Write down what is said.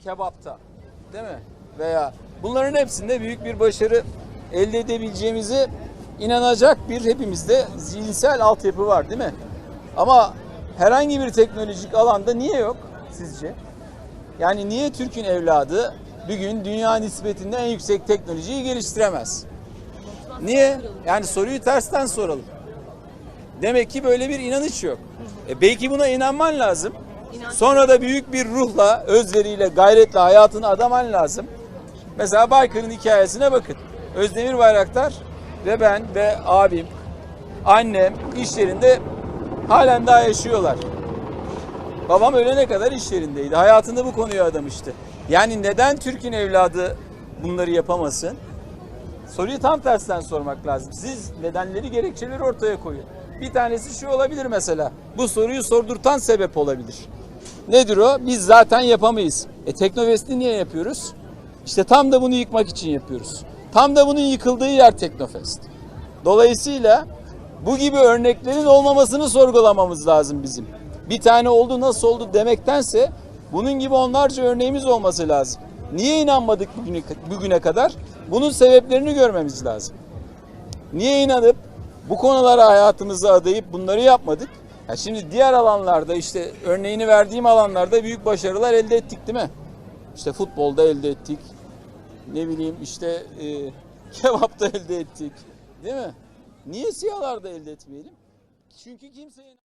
kebapta, değil mi? Veya bunların hepsinde büyük bir başarı elde edebileceğimize inanacak bir hepimizde zihinsel altyapı var, değil mi? Ama herhangi bir teknolojik alanda niye yok sizce? Yani niye Türk'ün evladı bir gün dünya nispetinde en yüksek teknolojiyi geliştiremez? Niye? Yani soruyu tersten soralım. Demek ki böyle bir inanış yok. Belki buna inanman lazım. Sonra da büyük bir ruhla, özveriyle, gayretle hayatını adaman lazım. Mesela Baykar'ın hikayesine bakın. Özdemir Bayraktar ve ben ve abim, annem iş yerinde halen daha yaşıyorlar. Babam ölene kadar iş yerindeydi. Hayatında bu konuyu adamıştı. Yani neden Türk'ün evladı bunları yapamasın? Soruyu tam tersten sormak lazım. Siz nedenleri, gerekçeleri ortaya koyun. Bir tanesi şu olabilir mesela. Bu soruyu sordurtan sebep olabilir. Nedir o? Biz zaten yapamayız. Teknofest'i niye yapıyoruz? İşte tam da bunu yıkmak için yapıyoruz. Tam da bunun yıkıldığı yer Teknofest. Dolayısıyla bu gibi örneklerin olmamasını sorgulamamız lazım bizim. Bir tane oldu, nasıl oldu demektense bunun gibi onlarca örneğimiz olması lazım. Niye inanmadık bugüne kadar? Bunun sebeplerini görmemiz lazım. Niye inanıp bu konulara hayatımızı adayıp bunları yapmadık? Ya şimdi diğer alanlarda, işte örneğini verdiğim alanlarda büyük başarılar elde ettik, değil mi? İşte futbolda elde ettik. Ne bileyim işte kebapta elde ettik. Değil mi? Niye siyalarda elde etmeyelim? Çünkü kimse